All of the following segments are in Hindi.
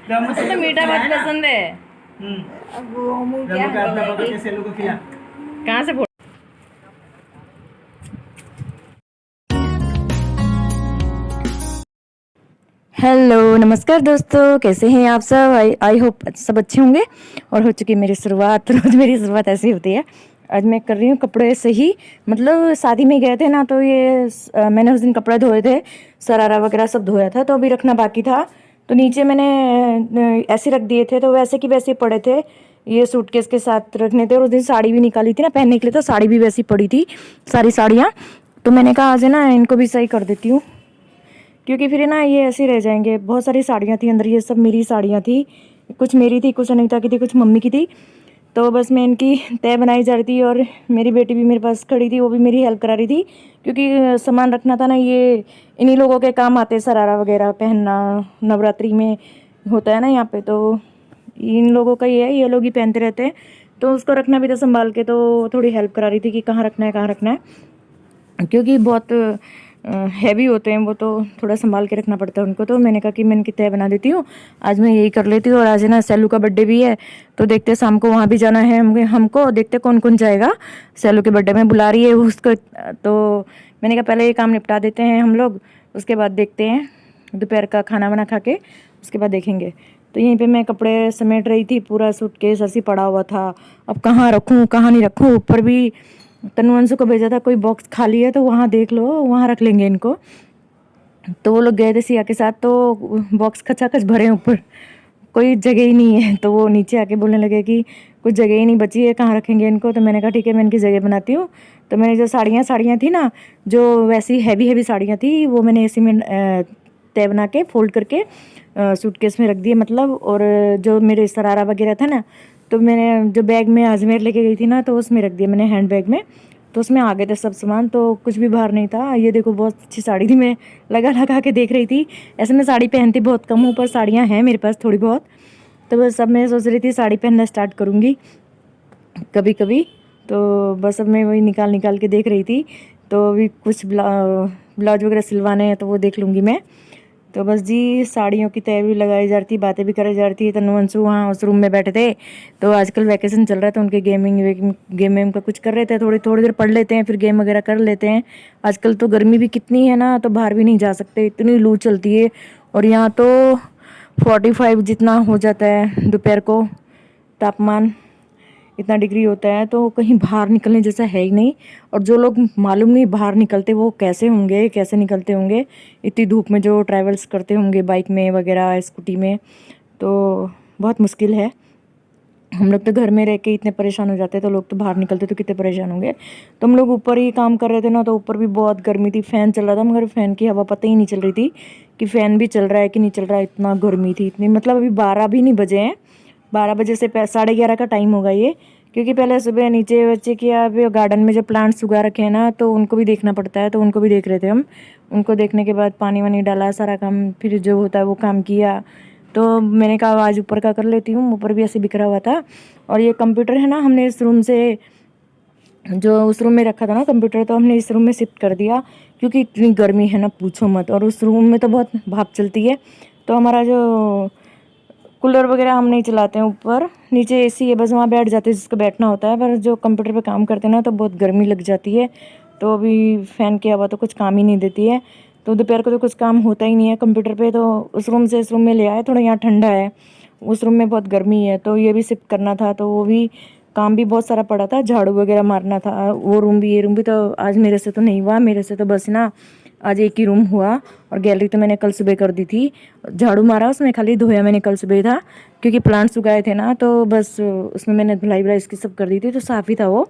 तो मीठा बहुत पसंद है। अब वो मुँह क्या है? कहाँ से फोड़? हेलो नमस्कार दोस्तों, कैसे हैं आप सब? आई होप सब अच्छे होंगे। और हो चुकी मेरी शुरुआत। रोज मेरी शुरुआत ऐसी होती है। आज मैं कर रही हूँ कपड़े से ही, मतलब शादी में गए थे ना, तो ये मैंने उस दिन कपड़े धोए थे, सरारा वगैरह सब धोया था, तो अभी रखना बाकी था। तो नीचे मैंने ऐसे रख दिए थे, तो वैसे की वैसे पड़े थे। ये सूटकेस के साथ रखने थे। और उस दिन साड़ी भी निकाली थी ना पहनने के लिए, तो साड़ी भी वैसी पड़ी थी, सारी साड़ियाँ। तो मैंने कहा आज है ना इनको भी सही कर देती हूँ, क्योंकि फिर ना ये ऐसे रह जाएंगे। बहुत सारी साड़ियाँ थी अंदर, ये सब मेरी साड़ियाँ थी। कुछ मेरी थी, कुछ अनीता की थी, कुछ मम्मी की थी। तो बस मैं इनकी तय बनाई जा रही थी, और मेरी बेटी भी मेरे पास खड़ी थी, वो भी मेरी हेल्प करा रही थी, क्योंकि सामान रखना था ना। ये इन्हीं लोगों के काम आते, सरारा वगैरह पहनना नवरात्रि में होता है ना यहाँ पे, तो इन लोगों का ये है, ये लोग ही पहनते रहते हैं। तो उसको रखना भी था संभाल के, तो थोड़ी हेल्प करा रही थी कि कहाँ रखना है, कहाँ रखना है, क्योंकि बहुत हैवी होते हैं वो, तो थोड़ा संभाल के रखना पड़ता है उनको। तो मैंने कहा कि मैं इनकी तय बना देती हूँ, आज मैं यही कर लेती हूँ। और आज है ना सैलू का बर्थडे भी है, तो देखते शाम को वहाँ भी जाना है हमको। देखते कौन कौन जाएगा। सैलू के बर्थडे में बुला रही है उसको, तो मैंने कहा पहले ये काम निपटा देते हैं हम लोग, उसके बाद देखते हैं। दोपहर का खाना वाना खा के उसके बाद देखेंगे। तो यहीं पे मैं कपड़े समेट रही थी, पूरा सूटकेस ऐसे पड़ा हुआ था। अब कहाँ रखूँ कहाँ नहीं रखूँ। ऊपर भी तनुवंशु को भेजा था, कोई बॉक्स खाली है तो वहाँ देख लो, वहाँ रख लेंगे इनको। तो वो लोग गए थे सिया के साथ, तो बॉक्स खचाखच भरे ऊपर, कोई जगह ही नहीं है। तो वो नीचे आके बोलने लगे कि कुछ जगह ही नहीं बची है, कहाँ रखेंगे इनको। तो मैंने कहा ठीक है, मैं इनकी जगह बनाती हूँ। तो मैंने जो साड़ियाँ थी ना, जो वैसी हैवी हैवी साड़ियाँ थी, वो मैंने ऐसे में तय बना के फोल्ड करके सूटकेस में रख दिए, मतलब। और जो मेरे शरारा वगैरह था ना, तो मैंने जो बैग में अजमेर लेके गई थी ना, तो उसमें रख दिया मैंने, हैंड बैग में। तो उसमें आ गए थे सब सामान, तो कुछ भी बाहर नहीं था। ये देखो बहुत अच्छी साड़ी थी, मैं लगा लगा के देख रही थी। ऐसे मैं साड़ी पहनती बहुत कम हूँ, पर साड़ियाँ हैं मेरे पास थोड़ी बहुत। तो बस अब मैं सोच रही थी साड़ी पहनना स्टार्ट करूँगी कभी कभी। तो बस अब मैं वही निकाल निकाल के देख रही थी। तो अभी कुछ ब्लाउज वगैरह सिलवाने हैं, तो वो देख लूँगी मैं। तो बस जी साड़ियों की तय भी लगाई जा रही थी, बातें भी कराई जा रही थी। तनुवंशु वहाँ उस रूम में बैठे थे, तो आजकल वैकेशन चल रहा था, उनके गेम वेम का कुछ कर रहे थे। थोड़ी थोड़ी देर पढ़ लेते हैं, फिर गेम वगैरह कर लेते हैं। आजकल तो गर्मी भी कितनी है ना, तो बाहर भी नहीं जा सकते, इतनी लू चलती है। और यहाँ तो 45 जितना हो जाता है दोपहर को तापमान, इतना डिग्री होता है, तो कहीं बाहर निकलने जैसा है ही नहीं। और जो लोग मालूम नहीं बाहर निकलते, वो कैसे होंगे, कैसे निकलते होंगे इतनी धूप में, जो ट्रैवल्स करते होंगे बाइक में वगैरह, स्कूटी में, तो बहुत मुश्किल है। हम लोग तो घर में रह के इतने परेशान हो जाते हैं, तो लोग तो बाहर निकलते तो कितने परेशान होंगे। तो हम लोग ऊपर ही काम कर रहे थे ना, तो ऊपर भी बहुत गर्मी थी, फ़ैन चल रहा था, मगर फ़ैन की हवा पता ही नहीं चल रही थी कि फ़ैन भी चल रहा है कि नहीं चल रहा है। इतना गर्मी थी, इतनी, मतलब अभी 12 भी नहीं बजे हैं। 12 बजे से 11:30 का टाइम होगा ये, क्योंकि पहले सुबह नीचे बच्चे किया, अभी गार्डन में जो प्लांट्स उगा रखे हैं ना, तो उनको भी देखना पड़ता है, तो उनको भी देख रहे थे हम। उनको देखने के बाद पानी वानी डाला, सारा काम फिर जो होता है वो काम किया। तो मैंने कहा आज ऊपर का कर लेती हूँ, ऊपर भी ऐसे बिखरा हुआ था। और ये कंप्यूटर है ना, हमने इस रूम से, जो उस रूम में रखा था ना कंप्यूटर, तो हमने इस रूम में शिफ्ट कर दिया, क्योंकि इतनी गर्मी है ना पूछो मत। और उस रूम में तो बहुत भाप चलती है, तो हमारा जो कूलर वगैरह हम नहीं चलाते हैं, ऊपर नीचे एसी है, बस वहाँ बैठ जाते हैं जिसको बैठना होता है। पर जो कंप्यूटर पे काम करते हैं ना, तो बहुत गर्मी लग जाती है। तो अभी फ़ैन की हवा तो कुछ काम ही नहीं देती है, तो दोपहर को तो कुछ काम होता ही नहीं है कंप्यूटर पे। तो उस रूम से इस रूम में ले आए, थोड़ा यहाँ ठंडा है, उस रूम में बहुत गर्मी है, तो ये भी शिफ्ट करना था। तो वो भी काम भी बहुत सारा पड़ा था, झाड़ू वगैरह मारना था, वो रूम भी ये रूम भी। तो आज मेरे से तो नहीं हुआ, मेरे से तो बस ना आज एक ही रूम हुआ। और गैलरी तो मैंने कल सुबह कर दी थी, झाड़ू मारा उसमें, खाली धोया मैंने कल सुबह था, क्योंकि प्लांट्स उगाए थे ना, तो बस उसमें मैंने धुलाई वुलाई इसकी सब कर दी थी, तो साफ़ ही था वो।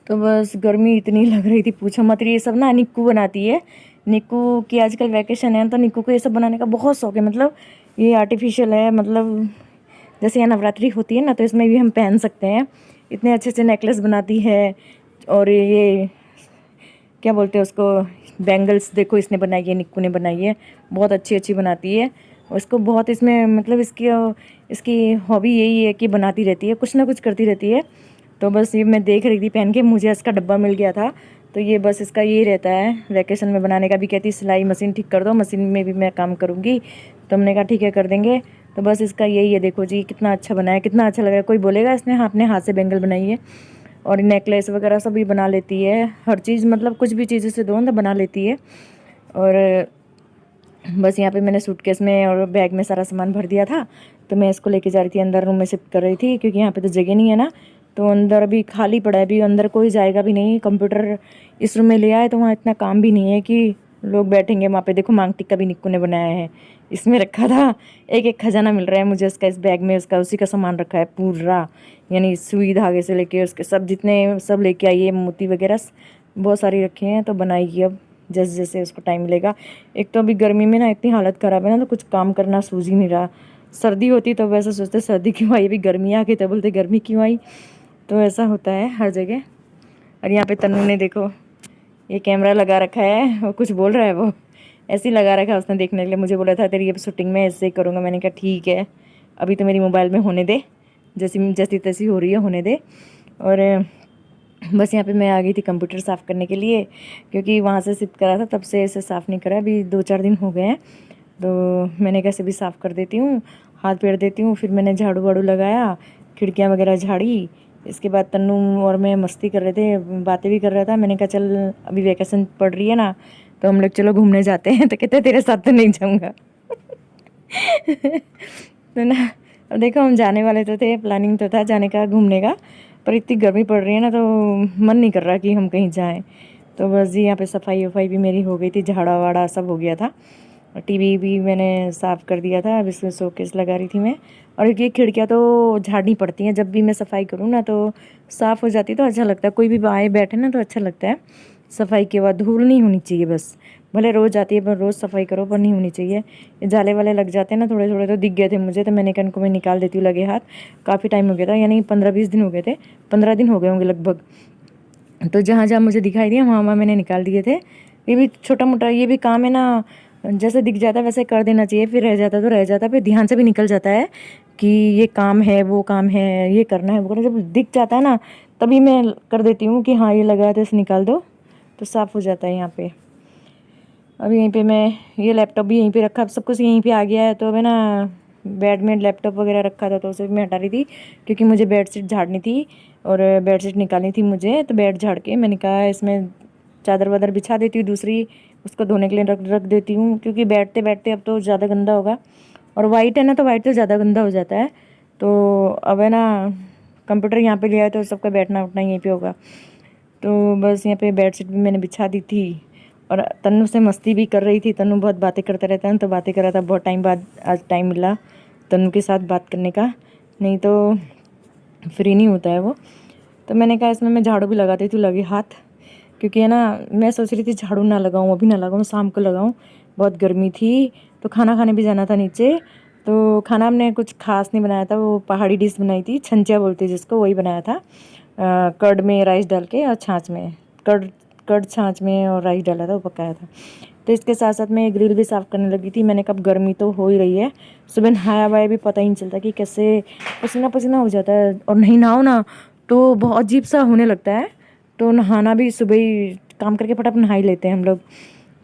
तो बस गर्मी इतनी लग रही थी पूछो मत। ये सब ना निक्कू बनाती है, निक्कू की आजकल वैकेशन है, तो निक्कू को ये सब बनाने का बहुत शौक है। मतलब ये आर्टिफिशियल है, मतलब जैसे यहाँ नवरात्रि होती है ना, तो इसमें भी हम पहन सकते हैं। इतने अच्छे से नेकलेस बनाती है। और ये क्या बोलते हैं उसको, बैंगल्स देखो इसने बनाई है, निक्कू ने बनाई है, बहुत अच्छी अच्छी बनाती है। उसको बहुत इसमें, मतलब इसकी इसकी हॉबी यही है कि बनाती रहती है, कुछ ना कुछ करती रहती है। तो बस ये मैं देख रही थी पहन के, मुझे इसका डब्बा मिल गया था, तो ये बस इसका यही रहता है वैकेशन में बनाने का। भी कहती सिलाई मशीन ठीक कर दो, मशीन में भी मैं काम करूँगी, तो हमने कहा ठीक है कर देंगे। तो बस इसका यही है, देखो जी कितना अच्छा बना है, कितना अच्छा लग रहा है। कोई बोलेगा इसने अपने हाथ से बैंगल बनाई है। और नेकलेस वगैरह सब भी बना लेती है, हर चीज़ मतलब कुछ भी चीज़ से दो ना बना लेती है। और बस यहाँ पे मैंने सूटकेस में और बैग में सारा सामान भर दिया था, तो मैं इसको लेके जा रही थी अंदर, रूम में शिफ्ट कर रही थी, क्योंकि यहाँ पे तो जगह नहीं है ना। तो अंदर अभी खाली पड़ा है, अभी अंदर कोई जाएगा भी नहीं। कंप्यूटर इस रूम में ले आए तो वहाँ इतना काम भी नहीं है कि लोग बैठेंगे वहाँ पे। देखो मांग टिक्का भी निक्कू ने बनाया है, इसमें रखा था। एक एक खजाना मिल रहा है मुझे उसका, इस बैग में उसका उसी का सामान रखा है पूरा, यानी सुई धागे से लेके उसके सब जितने सब लेके आइए, मोती वगैरह बहुत सारी रखे हैं। तो बनाएगी अब जैसे जैसे उसको टाइम मिलेगा। एक तो अभी गर्मी में ना इतनी हालत ख़राब है ना, तो कुछ काम करना सूझ ही नहीं रहा। सर्दी होती तो वैसे सोचते सर्दी क्यों आई, अभी गर्मी आ गई तो बोलते गर्मी क्यों आई। तो ऐसा होता है हर जगह। और यहाँ पे तन्नू ने देखो ये कैमरा लगा रखा है, वो कुछ बोल रहा है, वो ऐसे ही लगा रखा है उसने देखने के लिए। मुझे बोला था तेरी अब शूटिंग में ऐसे ही करूँगा। मैंने कहा ठीक है, अभी तो मेरी मोबाइल में होने दे, जैसी तैसी हो रही है होने दे। और बस यहाँ पे मैं आ गई थी कंप्यूटर साफ़ करने के लिए, क्योंकि वहाँ से शिफ्ट करा था तब से ऐसे साफ़ नहीं करा, अभी 2-4 दिन हो गए हैं। तो मैंने कैसे भी साफ़ कर देती हूँ, हाथ फेर देती हूँ। फिर मैंने झाड़ू वाड़ू लगाया, खिड़कियाँ वगैरह झाड़ी। इसके बाद तन्नू और मैं मस्ती कर रहे थे, बातें भी कर रहा था। मैंने कहा चल अभी वैकेशन पड़ रही है ना, तो हम लोग चलो घूमने जाते हैं। तो कहते तेरे साथ तो नहीं जाऊँगा। तो ना अब देखो हम जाने वाले तो थे, प्लानिंग तो था जाने का घूमने का, पर इतनी गर्मी पड़ रही है ना तो मन नहीं कर रहा कि हम कहीं जाएं। तो बस जी यहाँ पे सफाई वफाई भी मेरी हो गई थी, झाड़ा वाड़ा सब हो गया था। और टीवी भी मैंने साफ़ कर दिया था, अब इसमें शोकेस लगा रही थी मैं। और ये खिड़कियाँ तो झाड़नी पड़ती हैं, जब भी मैं सफाई करूँ ना तो साफ़ हो जाती तो अच्छा लगता है। कोई भी आए बैठे ना तो अच्छा लगता है। सफाई के बाद धूल नहीं होनी चाहिए, बस भले रोज़ आती है पर रोज़ सफाई करो पर नहीं होनी चाहिए। ये जाले वाले लग जाते हैं ना थोड़े थोड़े, तो दिख गए थे मुझे, तो मैंने कहा इनको मैं निकाल देती हूँ लगे हाथ। काफ़ी टाइम हो गया था, यानी 15-20 दिन हो गए थे, 15 दिन हो गए होंगे लगभग। तो जहाँ जहाँ मुझे दिखाई दिया वहाँ वहाँ मैंने निकाल दिए थे। ये भी छोटा मोटा ये भी काम है ना, जैसे दिख जाता है वैसे कर देना चाहिए, फिर रह जाता तो रह जाता, फिर ध्यान से भी निकल जाता है कि ये काम है वो काम है, ये करना है वो करना। जब दिख जाता है ना तभी मैं कर देती हूँ कि हाँ ये लगा है तो इसे निकाल दो, तो साफ़ हो जाता है यहाँ पे। अब यहीं पे मैं ये लैपटॉप भी यहीं पे रखा, अब सब कुछ यहीं पे आ गया है। तो अब है ना बेड में लैपटॉप वगैरह रखा था तो उसे भी मैं हटा रही थी, क्योंकि मुझे बेडशीट झाड़नी थी और बेडशीट निकालनी थी मुझे। तो बेड झाड़ के मैंने कहा इसमें चादर वादर बिछा देती हूँ दूसरी, उसको धोने के लिए रख देती हूँ, क्योंकि बैठते बैठते अब तो ज़्यादा गंदा होगा। और वाइट है ना तो वाइट तो ज़्यादा गंदा हो जाता है। तो अब है ना कंप्यूटर यहाँ पे लिया है तो सबका बैठना उठना यहीं पे होगा। तो बस यहाँ पे बेडशीट भी मैंने बिछा दी थी। और तन्नू से मस्ती भी कर रही थी, तन्नू बहुत बातें करता रहता है, तो बातें कर रहा था। बहुत टाइम बाद आज टाइम मिला तन्नू के साथ बात करने का, नहीं तो फ्री नहीं होता है वो। तो मैंने कहा इसमें मैं झाड़ू भी लगाती थी लगे हाथ, क्योंकि है ना मैं सोच रही थी झाड़ू ना लगाऊं, अभी ना लगाऊं, शाम को लगाऊं, बहुत गर्मी थी। तो खाना खाने भी जाना था नीचे, तो खाना हमने कुछ खास नहीं बनाया था, वो पहाड़ी डिश बनाई थी, छंचिया बोलते हैं जिसको, वही बनाया था। कर्ड में राइस डाल के और छाछ में, कर्ड छाछ में और राइस डाला था, वो पकाया था। तो इसके साथ साथ मैं ग्रिल भी साफ़ करने लगी थी। मैंने कब गर्मी तो हो ही रही है, सुबह नहाया हुआ भी पता ही नहीं चलता कि कैसे पसीना पसीना हो जाता है। और नहीं नहाओ ना तो बहुत अजीब सा होने लगता है। तो नहाना भी सुबह ही काम करके फटाफट नहा ही लेते हैं हम लोग।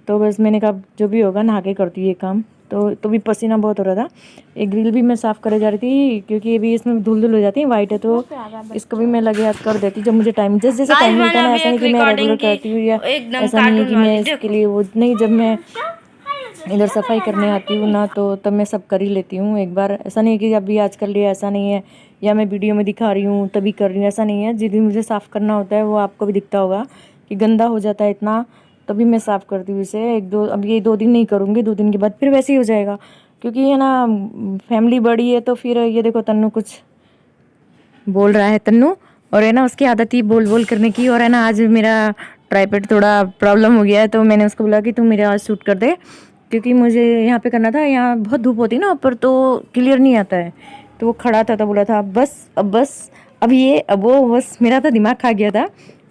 तो बस मैंने कहा जो भी होगा नहा के करती हूँ ये काम। तो भी पसीना बहुत हो रहा था। एक ग्रिल भी मैं साफ़ करे जा रही थी, क्योंकि अभी इसमें धुल धुल हो जाती है, वाइट है, तो इसको भी मैं लगे हाथ कर देती जब मुझे टाइम, जैसे जैसे टाइम मिलता है ना। ऐसा नहीं कि मैं रेगुलर करती हूँ, या ऐसा नहीं है कि मैं इसके लिए वो नहीं, जब मैं इधर सफाई करने आती हूँ ना तो तब मैं सब कर ही लेती हूँ एक बार। ऐसा नहीं है कि अभी आज कर लिया, ऐसा नहीं है, या मैं वीडियो में दिखा रही हूँ तभी कर रही हूँ, ऐसा नहीं है। जिस दिन मुझे साफ़ करना होता है वो आपको भी दिखता होगा कि गंदा हो जाता है इतना, तभी मैं साफ़ करती हूँ इसे। अब ये 2 दिन नहीं करूँगी, 2 दिन के बाद फिर वैसे ही हो जाएगा, क्योंकि है ना फैमिली बड़ी है। तो फिर ये देखो तन्नू कुछ बोल रहा है, तन्नू, और है ना उसकी आदत ही बोल बोल करने की। और है ना आज मेरा ट्राइपॉड थोड़ा प्रॉब्लम हो गया है, तो मैंने उसको बोला कि तुम मेरे आज शूट कर दे, क्योंकि मुझे यहाँ पे करना था। यहाँ बहुत धूप होती है ना ऊपर, तो क्लियर नहीं आता है। तो वो खड़ा था तो बोला था अब ये अब वो, बस मेरा तो दिमाग खा गया था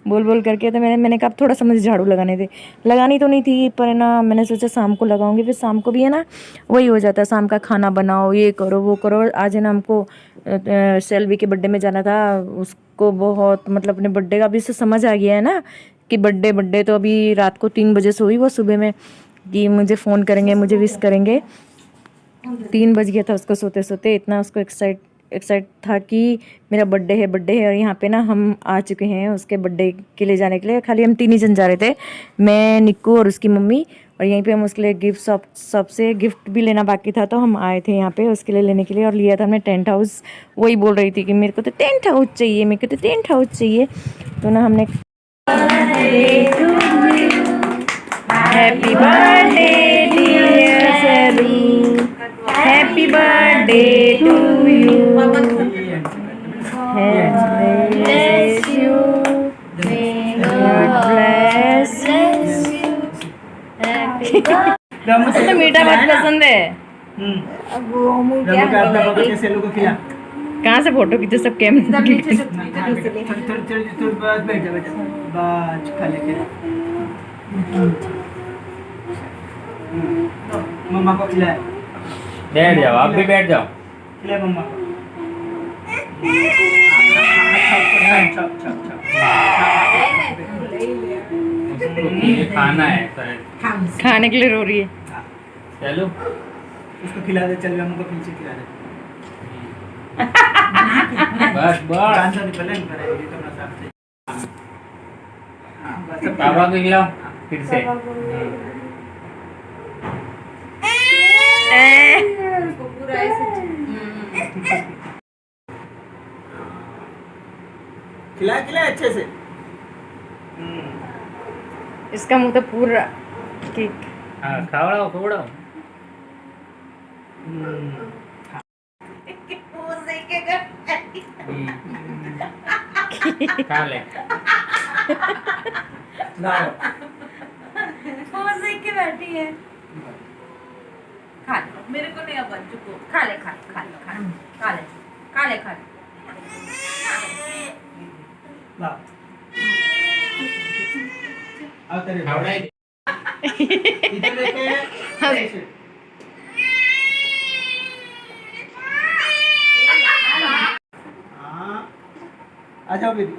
बोल बोल करके। तो मैंने कहा अब थोड़ा सा मुझे झाड़ू लगाने दे। लगानी तो नहीं थी पर है ना मैंने सोचा शाम को लगाऊंगी, फिर शाम को भी है ना वही हो जाता है, शाम का खाना बनाओ, ये करो वो करो। आज है ना हमको सेल्वी के बर्थडे में जाना था, उसको बहुत मतलब अपने बर्थडे का अभी से समझ आ गया है ना कि बर्थडे। तो अभी रात को 3 बजे सोई वो, सुबह में कि मुझे फ़ोन करेंगे, मुझे विश करेंगे। 3 बज गया था उसको सोते सोते। इतना उसको एक्साइट था कि मेरा बर्थडे है। और यहाँ पे ना हम आ चुके हैं उसके बर्थडे के लिए जाने के लिए। खाली हम 3 ही जन जा रहे थे, मैं, निक्कू और उसकी मम्मी। और यहीं पे हम उसके लिए गिफ्ट शॉप से गिफ्ट भी लेना बाकी था, तो हम आए थे यहाँ पे उसके लिए लेने के लिए। और लिया था हमने टेंट हाउस। वही बोल रही थी कि मेरे को तो टेंट हाउस चाहिए, मेरे को तो टेंट हाउस चाहिए। तो ना हमने happy birthday dear Saru, happy birthday to you, bless you, God bless you. तो मीठा बहुत पसंद है। रमो का अपना पकड़ के सेलू को खिला। कहाँ से फोटो खींचे सब कैमरा? थोड़ी बस बैठ जा बस खा लेते। मम्मा को खिलाए। बैठ जाओ, आप भी बैठ जाओ। खिलाए मम्मा को। ये खाना है शायद। खाने के लिए रो रही है। चलो उसको खिला दे, चल हमको पीछे खिला दे। बस बस कान से पहले नहीं करेगी तो ना साफ से। हां बस पापा को खिलाओ फिर से। पूरा ऐसे खिला अच्छे से। इसका मुंह तो पूरा केक। हाँ खाओ खाओ। खा ले। लाओ के बैठी है। खा ले, मेरे को नहीं अब चुको। खा ले। लाओ आओ तेरे इधर लेके ऐसे। हाँ आ जाओ बेबी।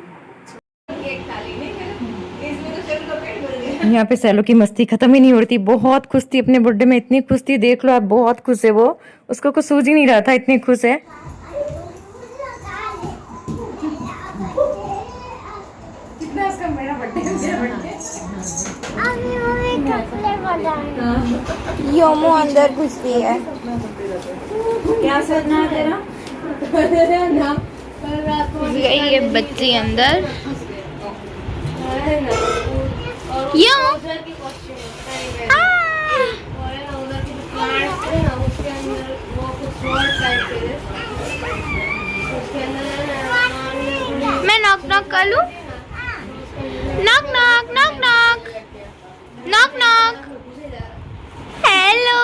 यहाँ पे सैलो की मस्ती खत्म ही नहीं हो रही थी। बहुत खुश थी अपने बर्थडे में, इतनी खुश थी, देख लो आप, बहुत खुश है वो। उसको कुछ सूझ ही नहीं रहा था, इतनी खुश है। कितना उसका मेरा बर्थडे योमो अंदर घुसती है। क्या सोचना है तेरा? गई ये बच्ची अंदर। यो मैं नॉक नॉक कर लूं? Knock knock knock knock knock knock. Hello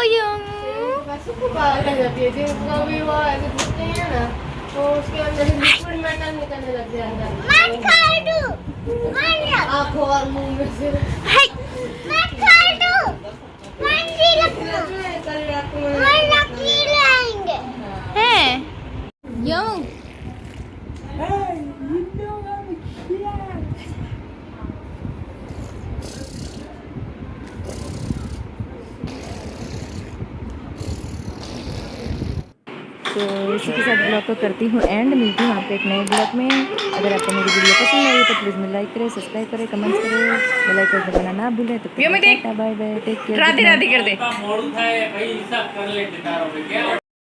तो इसी के साथ ब्लॉग को करती हूँ एंड। मिलती हूँ आपको एक नए ब्लॉग में। अगर आपको मेरी वीडियो पसंद आई तो प्लीज़ मुझे लाइक करें, सब्सक्राइब करें, कमेंट्स करें, बेल आइकन दबाना ना भूलें। तो bye bye, take care. Radhe Radhe कर दे।